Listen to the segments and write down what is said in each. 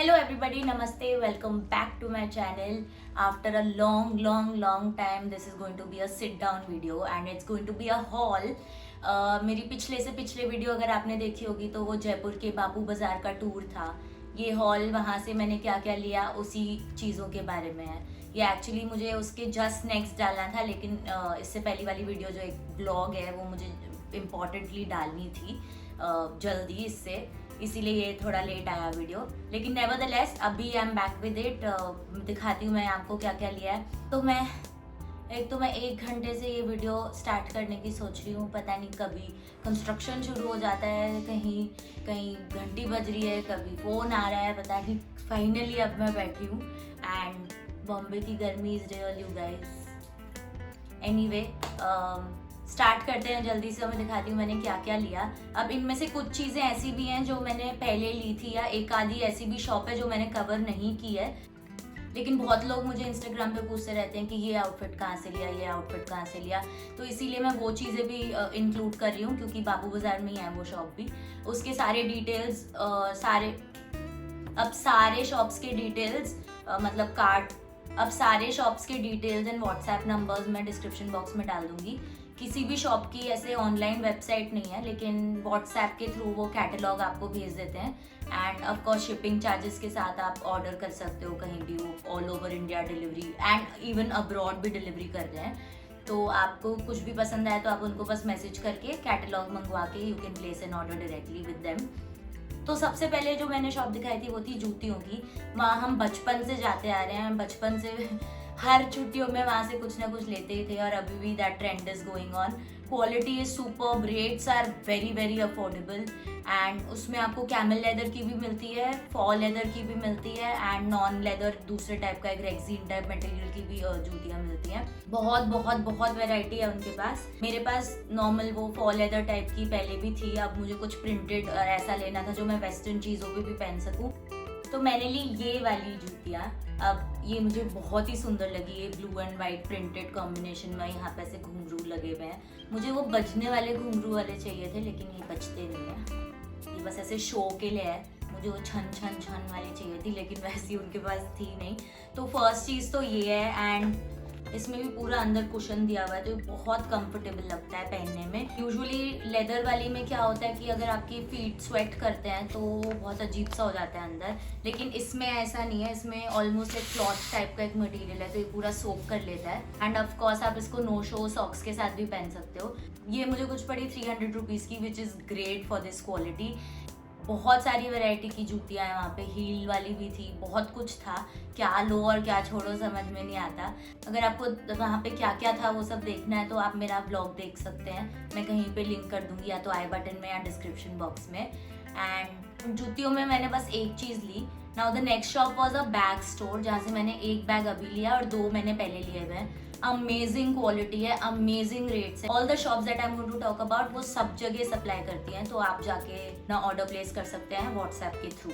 Hello everybody, namaste, welcome back to my channel. After a long time, this is going to be a sit down video and it's going to be a haul. मेरी पिछले से पिछले video अगर आपने देखी होगी तो वो जयपुर के बापू बाजार का टूर था। ये हॉल वहाँ से मैंने क्या क्या लिया उसी चीज़ों के बारे में है। ये एक्चुअली मुझे उसके जस्ट नेक्स्ट डालना था, लेकिन इससे पहली वाली वीडियो जो एक ब्लॉग है वो मुझे इम्पॉर्टेंटली डालनी थी जल्दी, इसीलिए ये थोड़ा लेट आया वीडियो। लेकिन नेवरदलेस अभी I am back with it. दिखाती हूँ मैं आपको क्या क्या लिया है। तो मैं 1 घंटे से ये वीडियो स्टार्ट करने की सोच रही हूँ। पता नहीं कभी कंस्ट्रक्शन शुरू हो जाता है, कहीं कहीं घंटी बज रही है, कभी फ़ोन आ रहा है, पता नहीं। फाइनली अब मैं बैठी हूँ एंड बॉम्बे की गर्मी is real you guys. Anyway start करते हैं जल्दी से। मैं दिखाती हूँ मैंने क्या क्या लिया। अब इनमें से कुछ चीज़ें ऐसी भी हैं जो मैंने पहले ली थी, या एक आधी ऐसी भी शॉप है जो मैंने कवर नहीं की है। लेकिन बहुत लोग मुझे इंस्टाग्राम पे पूछते रहते हैं कि ये आउटफिट कहाँ से लिया, ये आउटफिट कहाँ से लिया, तो इसीलिए मैं वो चीज़ें भी इंक्लूड कर रही हूँ, क्योंकि बापू बाजार में ही है वो शॉप भी। उसके सारे डिटेल्स सारे शॉप्स के डिटेल्स मतलब कार्ड, अब सारे शॉप्स के डिटेल्स एंड व्हाट्सएप नंबर्स मैं डिस्क्रिप्शन बॉक्स में डाल दूंगी। किसी भी शॉप की ऐसे ऑनलाइन वेबसाइट नहीं है, लेकिन व्हाट्सएप के थ्रू वो कैटलॉग आपको भेज देते हैं end of course shipping charges के साथ आप ऑर्डर कर सकते हो कहीं भी। वो all over India delivery and even abroad भी डिलीवरी कर रहे हैं। तो आपको कुछ भी पसंद आए तो आप उनको बस मैसेज करके कैटलॉग मंगवा के you can place N order directly with them. तो सबसे पहले जो मैंने शॉप दिखाई थी वो थी जूतियों की। वहाँ हम बचपन से जाते आ रहे हैं, बचपन से हर छुट्टियों में वहाँ से कुछ ना कुछ लेते ही थे, और अभी भी that trend is going on. Quality is superb, rates are very very affordable and उसमें आपको कैमल लेदर की भी मिलती है, फॉल लेदर की भी मिलती है एंड नॉन लेदर दूसरे टाइप का एक रेक्सीन टाइप मटेरियल की भी जूतियाँ मिलती हैं। बहुत बहुत बहुत वेराइटी है उनके पास। मेरे पास नॉर्मल वो फॉल लेदर टाइप की पहले भी थी, अब मुझे कुछ प्रिंटेड ऐसा लेना था जो मैं वेस्टर्न चीज़ों पे भी पहन सकूँ, तो मैंने ली ये वाली जूतियाँ। अब ये मुझे बहुत ही सुंदर लगी, ये blue and white printed combination में। यहाँ पे ऐसे घुंघरू लगे हुए हैं। मुझे वो बजने वाले घुंघरू वाले चाहिए थे, लेकिन ये बजते नहीं है, ये बस ऐसे शो के लिए है। मुझे वो छन छन छन वाली चाहिए थी, लेकिन वैसी उनके पास थी नहीं। तो फर्स्ट चीज़ तो ये है एंड इसमें भी पूरा अंदर कुशन दिया हुआ है, तो ये बहुत कंफर्टेबल लगता है पहनने में। यूजुअली लेदर वाली में क्या होता है कि अगर आपकी फीट स्वेट करते हैं तो बहुत अजीब सा हो जाता है अंदर, लेकिन इसमें ऐसा नहीं है। इसमें ऑलमोस्ट एक क्लॉथ टाइप का एक मटेरियल है, तो ये पूरा सोक कर लेता है एंड ऑफ कोर्स आप इसको नो शो सॉक्स के साथ भी पहन सकते हो। ये मुझे कुछ पड़ी 300 रुपीज़ की, which is great for this quality. बहुत सारी वैरायटी की जूतियाँ हैं वहाँ पे, हील वाली भी थी, बहुत कुछ था। क्या लो और क्या छोड़ो समझ में नहीं आता। अगर आपको वहाँ पे क्या क्या था वो सब देखना है तो आप मेरा ब्लॉग देख सकते हैं, मैं कहीं पे लिंक कर दूंगी, या तो आई बटन में या डिस्क्रिप्शन बॉक्स में। एंड जूतियों में मैंने बस एक चीज़ ली। Now the next shop was a bag store, जहाँ से मैंने एक बैग अभी लिया और 2 मैंने पहले लिए हुए हैं। अमेजिंग क्वालिटी है, अमेजिंग रेट्स है। All the shops that I am going to talk about वो सब जगह सप्लाई करती हैं, तो आप जाके ना ऑर्डर प्लेस कर सकते हैं व्हाट्सएप के थ्रू।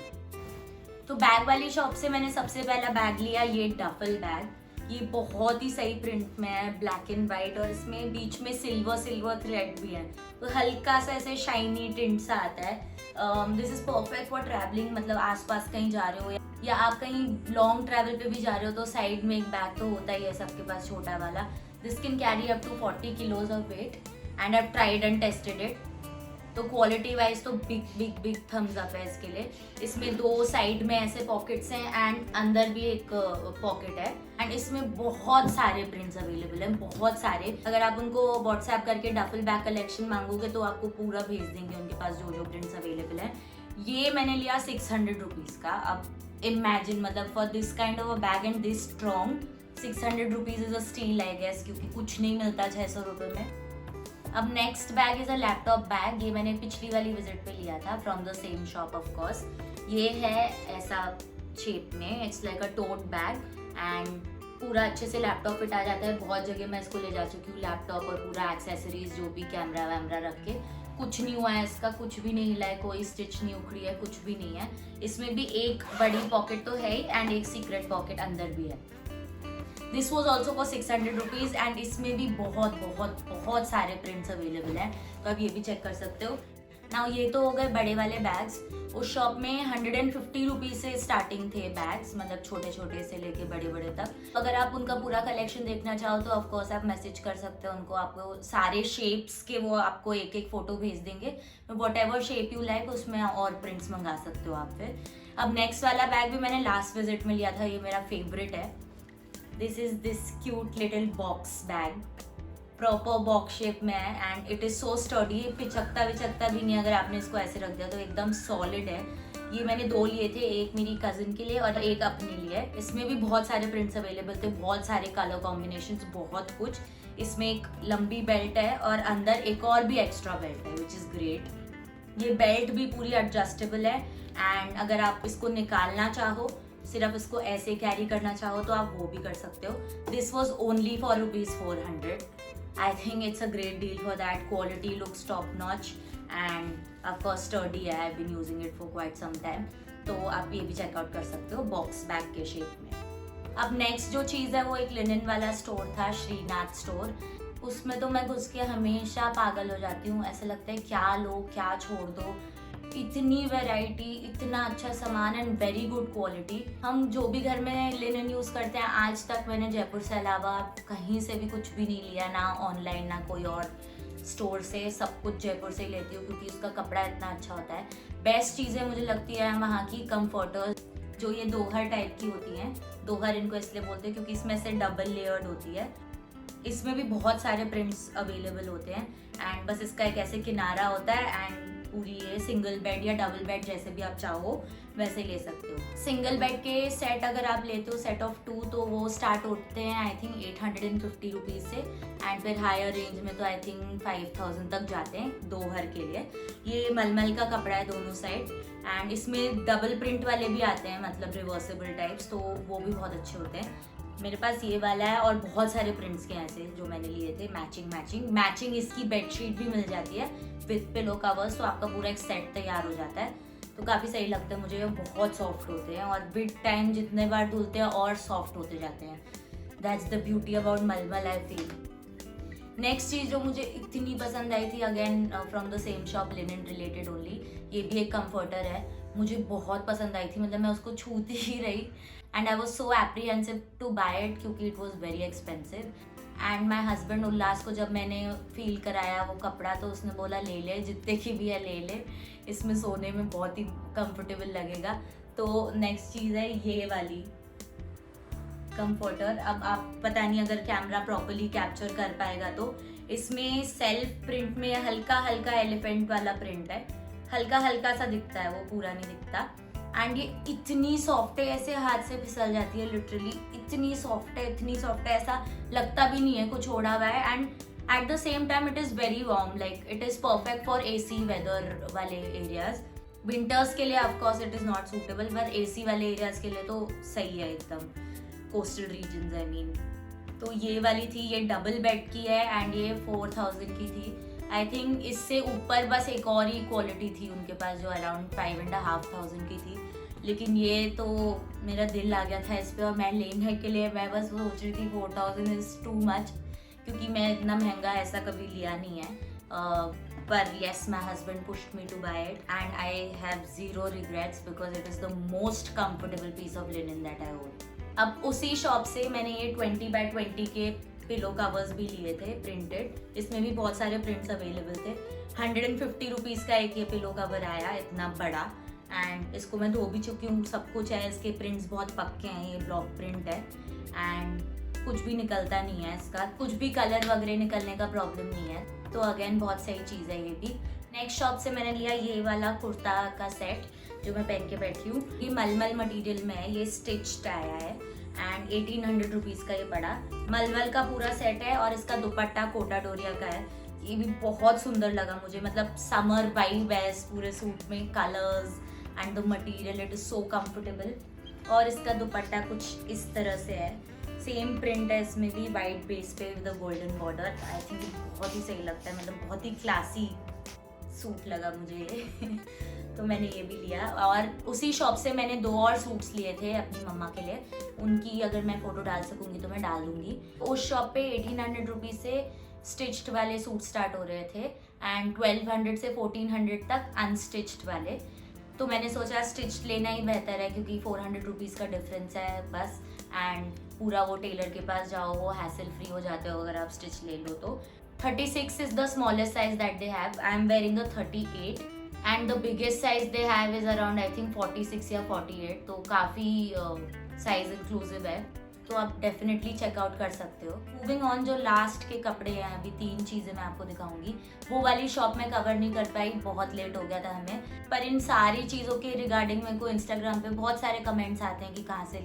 तो बैग वाली शॉप से मैंने सबसे पहला बैग लिया, ये डफल बैग। ये बहुत ही सही प्रिंट में है, ब्लैक एंड वाइट, और इसमें बीच में सिल्वर थ्रेड भी है, तो हल्का सा ऐसे शाइनी टिंट सा आता है। This is perfect for travelling, मतलब आसपास कहीं जा रहे हो या आप कहीं लॉन्ग ट्रैवल पे भी जा रहे हो तो साइड में एक बैग तो होता ही है सबके पास, छोटा वाला। This can carry up to 40 kilos of weight and I have tried and tested it. तो क्वालिटी वाइज तो बिग थम्स अप है इसके लिए। इसमें 2 साइड में ऐसे पॉकेट्स हैं एंड अंदर भी एक पॉकेट है एंड इसमें बहुत सारे प्रिंट्स अवेलेबल हैं, बहुत सारे। अगर आप उनको व्हाट्सएप करके डफल बैग कलेक्शन मांगोगे तो आपको पूरा भेज देंगे उनके पास जो प्रिंट्स अवेलेबल हैं। ये मैंने लिया 600 रुपीज़ का। अब इमेजिन, मतलब for this kind of a bag and this strong 600 rupees is a steal I guess, क्योंकि कुछ नहीं मिलता 600 रुपये में। अब next bag is a laptop bag. ये मैंने पिछली वाली विजिट पे लिया था from the same shop of course. ये है ऐसा शेप में, it's like a tote bag and पूरा अच्छे से लैपटॉप फिट आ जाता है। बहुत जगह मैं इसको ले जा चुकी हूँ, लैपटॉप और पूरा एक्सेसरीज जो भी कैमरा वैमरा रख के। कुछ नहीं हुआ है इसका, कुछ भी नहीं हिला है, कोई स्टिच नहीं उखड़ी है, कुछ भी नहीं है। इसमें भी एक बड़ी पॉकेट तो है ही एंड एक सीक्रेट पॉकेट अंदर भी है। This was also for 600 rupees and इसमें भी बहुत सारे प्रिंट्स अवेलेबल हैं, तो आप ये भी चेक कर सकते हो। नाउ ये तो हो गए बड़े वाले बैग्स। उस शॉप में 150 रुपीज से स्टार्टिंग थे बैग्स, मतलब छोटे छोटे से लेके बड़े बड़े तक। अगर आप उनका पूरा कलेक्शन देखना चाहो तो ऑफकोर्स आप मैसेज कर सकते हो उनको, आपको सारे शेप्स के वो आपको एक एक फोटो भेज देंगे, what ever shape you like उसमें और प्रिंट्स मंगा सकते हो आप फिर। अब नेक्स्ट वाला बैग भी मैंने लास्ट विजिट में लिया था, ये मेरा फेवरेट है। This is this cute little box bag, proper box shape में है and it is so sturdy, पिचकता विचकता भी नहीं, अगर आपने इसको ऐसे रख दिया तो एकदम सॉलिड है। ये मैंने 2 लिए थे, एक मेरी कजिन के लिए और एक अपने लिए। इसमें भी बहुत सारे प्रिंट्स अवेलेबल थे, बहुत सारे कलर कॉम्बिनेशंस, बहुत कुछ। इसमें एक लंबी बेल्ट है और अंदर एक और भी एक्स्ट्रा बेल्ट है विच इज ग्रेट। ये बेल्ट भी पूरी एडजस्टेबल है एंड अगर आप इसको निकालना चाहो, सिर्फ इसको ऐसे कैरी करना चाहो तो आप वो भी कर सकते हो। This was only for ₹400। I think it's a great deal for that. Quality looks top notch and of course sturdy है, I've been using it for quite some time. तो आप ये भी चेकआउट कर सकते हो बॉक्स बैग के shape में। अब नेक्स्ट जो चीज़ है वो एक लिनन वाला स्टोर था, श्रीनाथ स्टोर। उसमें तो मैं घुस के हमेशा पागल हो जाती हूँ, ऐसा लगता है क्या लो क्या छोड़ दो, इतनी वैरायटी, इतना अच्छा सामान एंड वेरी गुड क्वालिटी। हम जो भी घर में लिनन यूज़ करते हैं, आज तक मैंने जयपुर से अलावा कहीं से भी कुछ भी नहीं लिया, ना ऑनलाइन ना कोई और स्टोर से। सब कुछ जयपुर से ही लेती हूँ क्योंकि उसका कपड़ा इतना अच्छा होता है। बेस्ट चीज़ें मुझे लगती है वहाँ की कम्फर्टर्स, जो ये दोहर टाइप की होती हैं। दोहर इनको इसलिए बोलते हैं क्योंकि इसमें से डबल लेयर्ड होती है। इसमें भी बहुत सारे प्रिंट्स अवेलेबल होते हैं एंड बस इसका एक ऐसे किनारा होता है एंड पूरी ये सिंगल बेड या डबल बेड जैसे भी आप चाहो वैसे ले सकते हो। सिंगल बेड के सेट अगर आप लेते हो, सेट ऑफ 2, तो वो स्टार्ट होते हैं आई थिंक 850 रुपीज़ से एंड फिर हायर रेंज में तो आई थिंक 5000 तक जाते हैं दोहर के लिए। ये मलमल का कपड़ा है दोनों साइड एंड इसमें डबल प्रिंट वाले भी आते हैं, मतलब रिवर्सेबल टाइप्स, तो वो भी बहुत अच्छे होते हैं। मेरे पास ये वाला है और बहुत सारे प्रिंट्स के ऐसे जो मैंने लिए थे मैचिंग इसकी बेडशीट भी मिल जाती है विद पिलो कवर्स, तो आपका पूरा एक सेट तैयार हो जाता है। तो काफ़ी सही लगता है मुझे, बहुत सॉफ्ट होते हैं और विद टाइम जितने बार धुलते हैं और सॉफ्ट होते जाते हैं। दैट्स द ब्यूटी अबाउट मलमल आई फील। नेक्स्ट चीज़ जो मुझे इतनी पसंद आई थी, again from the same shop, linen related only, ये भी एक कंफर्टर है। मुझे बहुत पसंद आई थी, मतलब मैं उसको छूती ही रही and I was so apprehensive to buy it क्योंकि it was very expensive. And my husband Ullas को जब मैंने फील कराया वो कपड़ा तो उसने बोला ले ले, जितने की भी है ले ले, इसमें सोने में बहुत ही कंफर्टेबल लगेगा। तो नेक्स्ट चीज़ है ये वाली कंफर्टर। अब आप पता नहीं अगर कैमरा प्रॉपर्ली कैप्चर कर पाएगा तो इसमें सेल्फ प्रिंट में हल्का हल्का एलिफेंट वाला प्रिंट है, हल्का हल्का सा दिखता है, वो पूरा नहीं दिखता। एंड ये इतनी सॉफ्ट है, ऐसे हाथ से फिसल जाती है लिटरली, इतनी सॉफ्ट है, ऐसा लगता भी नहीं है कुछ ओढ़ा हुआ है। And at the same time it is very warm, like it is perfect for AC weather वाले एरियाज। विंटर्स के लिए of course it is not suitable, पर AC वाले एरियाज के लिए तो सही है एकदम, कोस्टल रीजन्स आई मीन। तो ये वाली थी, ये डबल बेड की है एंड ये 4000 की थी आई थिंक। इससे ऊपर बस एक और ही क्वालिटी थी उनके पास जो अराउंड 5500 की थी, लेकिन ये तो मेरा दिल आ गया था इस पर और मैं लेने के लिए मैं बस सोच रही थी 4000 इज़ टू मच, क्योंकि मैं इतना महंगा ऐसा कभी लिया नहीं है। पर yes, my husband pushed me to buy it and I have zero regrets because it is the most comfortable piece of linen that I own. अब उसी शॉप से मैंने ये 20x20 के पिलो कवर्स भी लिए थे प्रिंटेड, इसमें भी बहुत सारे प्रिंट्स अवेलेबल थे। 150 रुपीज़ का एक ये पिलो कवर आया इतना बड़ा एंड इसको मैं धो भी चुकी हूँ, सब कुछ है, इसके प्रिंट्स बहुत पक्के हैं, ये ब्लॉक प्रिंट है एंड कुछ भी निकलता नहीं है इसका, कुछ भी कलर वगैरह निकलने का प्रॉब्लम नहीं है। तो अगेन बहुत सही चीज़ है ये भी। नेक्स्ट शॉप से मैंने लिया ये वाला कुर्ता का सेट जो मैं पहन के बैठी हूँ। ये मलमल मटेरियल में है, ये स्टिच्ड आया है एंड 1800 रुपीज़ का ये पड़ा। मलमल का पूरा सेट है और इसका दुपट्टा कोटा डोरिया का है। ये भी बहुत सुंदर लगा मुझे, मतलब समर वाइब है इस पूरे सूट में, colours and the material, it is so comfortable. और इसका दुपट्टा कुछ इस तरह से है, सेम प्रिंट है इसमें भी, वाइट बेस पे with golden border. I think बहुत ही सही लगता है, मतलब बहुत ही क्लासी सूट लगा मुझे तो मैंने ये भी लिया। और उसी शॉप से मैंने 2 और सूट्स लिए थे अपनी मम्मा के लिए, उनकी अगर मैं फ़ोटो डाल सकूँगी तो मैं डाल दूँगी। उस शॉप पे 1800 रुपीज़ से स्टिच्ड वाले सूट स्टार्ट हो रहे थे एंड 1200 से 1400 तक अनस्टिच्ड वाले। तो मैंने सोचा स्टिच लेना ही बेहतर है, क्योंकि 400 रुपीज़ का डिफरेंस है बस, एंड पूरा वो टेलर के पास जाओ, वो हैसल फ्री हो जाते हो अगर आप स्टिच ले लो तो। 36 is the smallest size that they have. I am wearing a 38 and the biggest size they have is around I think 46 या 48, तो काफ़ी साइज इंक्लूसिव है, तो आप डेफिनेटली चेकआउट कर सकते हो। मूविंग ऑन, जो लास्ट के कपड़े हैं, अभी 3 चीज़ें मैं आपको दिखाऊंगी। वो वाली शॉप में कवर नहीं कर पाई, बहुत लेट हो गया था हमें, पर इन सारी चीज़ों के रिगार्डिंग मेरे को इंस्टाग्राम पे बहुत सारे कमेंट्स आते हैं कि कहाँ से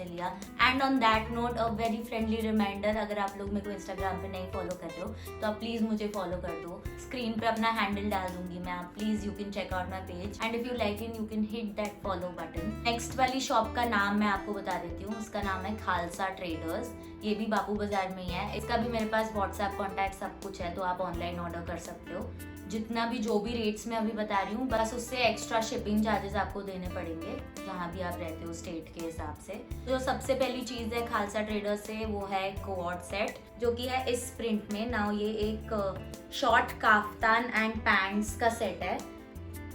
लिया। And on that note a very friendly reminder, अगर आप लोग मेरे को इंस्टाग्राम पे नहीं फॉलो कर रहे हो तो आप प्लीज़ मुझे फॉलो कर दो। स्क्रीन पे अपना हैंडल डाल दूंगी मैं, आप please you can check out my page and if you like it you can hit that follow button. Next वाली शॉप का नाम मैं आपको बता देती हूँ, उसका नाम है खालसा ट्रेडर्स। ये भी बापू बाजार में ही है। इसका भी मेरे पास व्हाट्सएप कॉन्टैक्ट सब कुछ है, तो आप ऑनलाइन ऑर्डर कर सकते हो। जितना भी जो भी रेट्स मैं अभी बता रही हूँ, बस उससे एक्स्ट्रा शिपिंग चार्जेस आपको देने पड़ेंगे जहाँ भी आप रहते हो स्टेट के हिसाब से। जो सबसे पहली चीज़ है खालसा ट्रेडर्स से, वो है कोऑर्ड सेट, जो कि है इस प्रिंट में। नाउ ये एक शॉर्ट काफ्तान एंड पैंट्स का सेट है।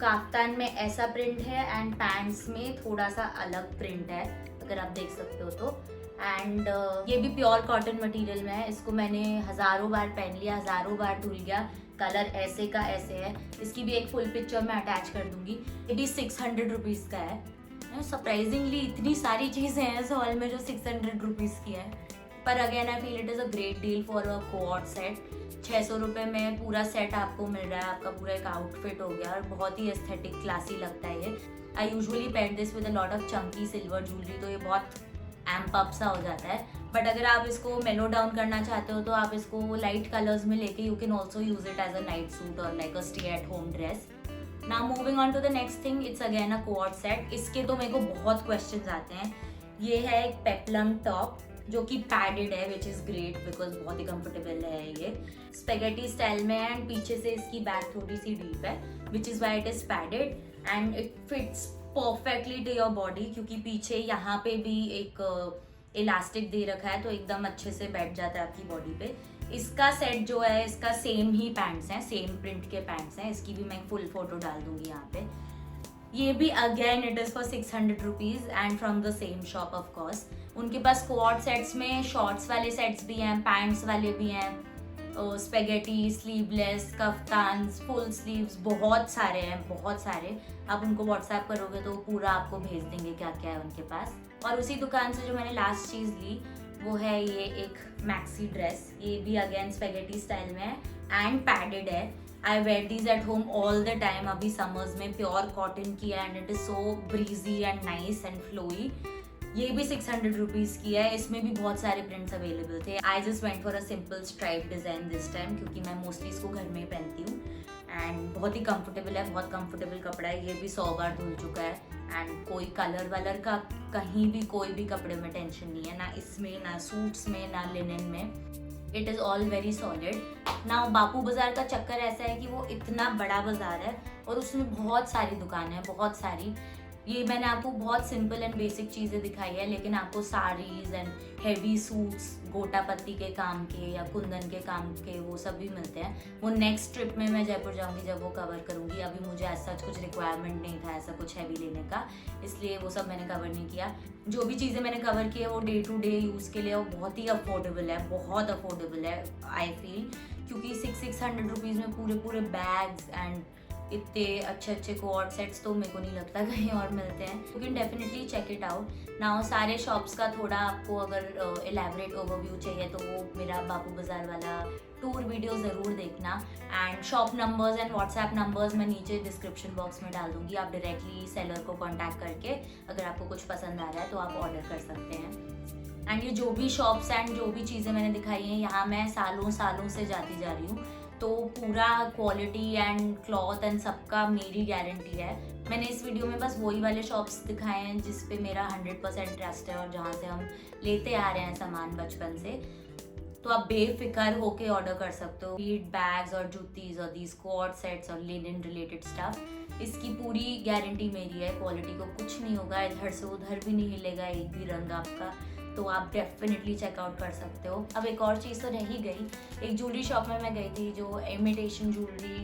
काफ्तान में ऐसा प्रिंट है एंड पैंट्स में थोड़ा सा अलग प्रिंट है, अगर आप देख सकते हो तो। एंड ये भी प्योर कॉटन मटेरियल में है। इसको मैंने हज़ारों बार पहन लिया, हज़ारों बार धुल गया, कलर ऐसे का ऐसे है। इसकी भी एक फुल पिक्चर मैं अटैच कर दूंगी। ये भी 600 रुपीज़ का है। सरप्राइजिंगली इतनी सारी चीज़ें हैं इस हॉल में जो 600 रुपीज़ की है, पर again I feel it is a great deal for a co-ord set. 600 रुपये में पूरा सेट आपको मिल रहा है, आपका पूरा एक आउटफिट हो गया और बहुत ही एस्थेटिक क्लासी लगता है ये। I usually pair this with a lot of Chunky silver jewellery, तो ये बहुत एम्प अप सा हो जाता है। बट अगर आप इसको मेलो डाउन करना चाहते हो तो आप इसको लाइट कलर्स में लेके you can also use it as a night suit और like a stay at home dress. Now moving on to the next thing, it's again a co-ord set. इसके तो मेरे को बहुत क्वेश्चंस आते हैं। ये है एक पेप्लम टॉप जो कि पैडेड है, विच इज़ ग्रेट बिकॉज बहुत ही कंफर्टेबल है। ये स्पेगेटी स्टाइल में है एंड पीछे से इसकी बैक थोड़ी सी डीप है, which is why it is padded and it fits perfectly to your body, क्योंकि पीछे यहाँ पे भी एक इलास्टिक दे रखा है, तो एकदम अच्छे से बैठ जाता है आपकी बॉडी पे। इसका सेट जो है, इसका सेम ही पैंट्स हैं, सेम प्रिंट के पैंट्स हैं। इसकी भी मैं फुल फोटो डाल दूंगी यहाँ पे। ये भी again it is for 600 rupees and from the same shop of course. उनके पास कोऑर्ड सेट्स में शॉर्ट्स वाले सेट्स भी हैं, पैंट्स वाले भी हैं, स्पेगेटी, स्लीवलेस, कफ्तान्स, फुल स्लीव्स, बहुत सारे हैं, बहुत सारे। आप उनको व्हाट्सएप करोगे तो पूरा आपको भेज देंगे क्या क्या है उनके पास। और उसी दुकान से जो मैंने लास्ट चीज़ ली वो है ये एक मैक्सी ड्रेस। ये भी अगेन स्पेगेटी स्टाइल में है एंड पैडेड है। I wear these at home all the time. अभी समर्स में प्योर कॉटन की है and it is so breezy and nice and flowy. ये भी 600 रुपीज़ की है। इसमें भी बहुत सारे प्रिंट्स अवेलेबल थे। I just went for a simple stripe design this time, क्योंकि मैं मोस्टली इसको घर में ही पहनती हूँ एंड बहुत ही कंफर्टेबल है, बहुत कंफर्टेबल कपड़ा है। ये भी 100 बार धुल चुका है एंड कोई कलर वलर का कहीं भी कोई भी कपड़े में टेंशन नहीं है, ना इसमें, ना सूट्स में, ना लिनन में। It is all very solid. Now Bapu Bazaar का चक्कर ऐसा है कि वो इतना बड़ा बाज़ार है और उसमें बहुत सारी दुकानें हैं, बहुत सारी। ये मैंने आपको बहुत सिंपल एंड बेसिक चीज़ें दिखाई है, लेकिन आपको साड़ीज़ एंड हैवी सूट्स, गोटा पत्ती के काम के या कुंदन के काम के, वो सब भी मिलते हैं। वो नेक्स्ट ट्रिप में मैं जयपुर जाऊंगी जब वो कवर करूंगी। अभी मुझे ऐसा कुछ रिक्वायरमेंट नहीं था ऐसा कुछ हैवी लेने का, इसलिए वो सब मैंने कवर नहीं किया। जो भी चीज़ें मैंने कवर की है वो डे टू डे यूज़ के लिए वो बहुत ही अफोर्डेबल है, बहुत अफोर्डेबल है आई फील, क्योंकि 600 रुपीज़ में पूरे पूरे बैग्स एंड इतने अच्छे अच्छे कोऑर्ड सेट्स तो मेरे को नहीं लगता कहीं और मिलते हैं। You can definitely check it out. Now सारे शॉप्स का थोड़ा आपको अगर एलैबोरेट ओवरव्यू चाहिए तो वो मेरा बापू बाज़ार वाला टूर वीडियो ज़रूर देखना। And shop numbers and WhatsApp numbers मैं नीचे डिस्क्रिप्शन बॉक्स में डाल दूँगी। आप डायरेक्टली सेलर को कॉन्टैक्ट करके अगर आपको कुछ पसंद आ रहा है तो आप ऑर्डर कर सकते हैं। एंड ये जो भी शॉप्स एंड जो भी चीज़ें मैंने दिखाई हैं, यहाँ मैं सालों सालों से जाती जा रही हूँ, तो पूरा क्वालिटी एंड क्लॉथ एंड सबका मेरी गारंटी है। मैंने इस वीडियो में बस वही वाले शॉप्स दिखाए हैं जिस पे मेरा 100% ट्रस्ट है और जहाँ से हम लेते आ रहे हैं सामान बचपन से। तो आप बेफिक्र होके ऑर्डर कर सकते हो। बीट बैग्स और जूतीज और दीज कोऑर्ड सेट्स और लिनन रिलेटेड स्टफ, इसकी पूरी गारंटी मेरी है। क्वालिटी को कुछ नहीं होगा, इधर से उधर भी नहीं हिलेगा एक भी रंग आपका, तो आप डेफिनेटली चेकआउट कर सकते हो। अब एक और चीज़ तो रह ही गई, एक ज्वेलरी शॉप में मैं गई थी जो इमिटेशन ज्वेलरी,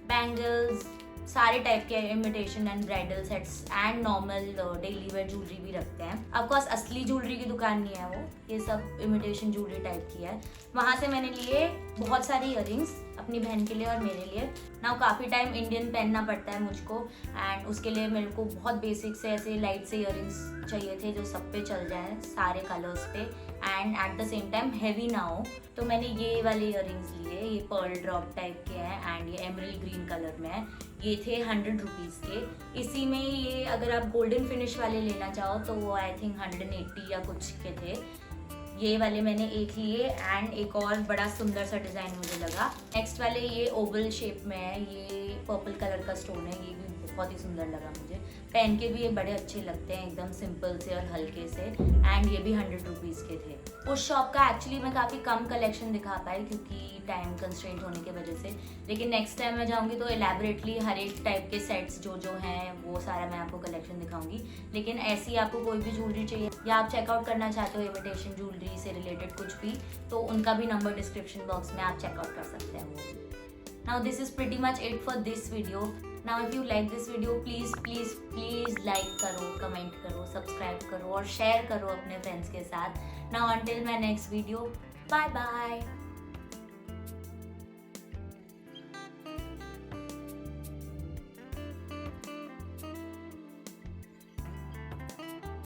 बैंगल्स, सारे टाइप के imitation and bridal sets and normal daily wear jewellery भी रखते हैं। ऑफकोर्स असली ज्वेलरी की दुकान नहीं है वो, ये सब इमिटेशन ज्वेलरी टाइप की है। वहाँ से मैंने लिए बहुत सारी इयररिंग्स अपनी बहन के लिए और मेरे लिए। नाउ काफ़ी टाइम इंडियन पहनना पड़ता है मुझको, एंड उसके लिए मेरे को बहुत बेसिक से ऐसे लाइट से इयररिंग्स चाहिए थे जो सब पे चल जाए, सारे कलर्स पे, and at the same time heavy ना हो। तो मैंने ये वाले इयररिंग्स लिए, ये पर्ल ड्रॉप टाइप के हैं एंड ये एमरल्ड ग्रीन कलर में है। ये थे 100 रुपीज़ के। इसी में ये अगर आप गोल्डन फिनिश वाले लेना चाहो तो वो आई थिंक 180 या कुछ के थे। ये वाले मैंने एक लिए एंड एक और बड़ा सुंदर सा डिज़ाइन मुझे लगा। नेक्स्ट वाले ये ओवल शेप में है, ये पर्पल कलर का स्टोन है, ये भी बहुत ही सुंदर लगा मुझे। पहन के भी ये बड़े अच्छे लगते हैं, एकदम सिंपल से और हल्के से, एंड ये भी 100 रुपीज़ के थे। उस शॉप का एक्चुअली मैं काफ़ी कम कलेक्शन दिखा पाई क्योंकि टाइम कंस्ट्रेंट होने की वजह से, लेकिन नेक्स्ट टाइम मैं जाऊँगी तो एलैबोरेटली हर एक टाइप के सेट्स जो हैं वो सारा मैं आपको कलेक्शन दिखाऊंगी। लेकिन ऐसी आपको कोई भी ज्वेलरी चाहिए या आप चेकआउट करना चाहते हो इमिटेशन ज्वेलरी से रिलेटेड कुछ भी, तो उनका भी नंबर डिस्क्रिप्शन बॉक्स में आप चेकआउट कर सकते हैं वो। Now this is pretty much it for this video. Now if you like this video, please like करो, कमेंट करो, सब्सक्राइब करो और शेयर करो अपने फ्रेंड्स के साथ। Now until my next video, bye bye.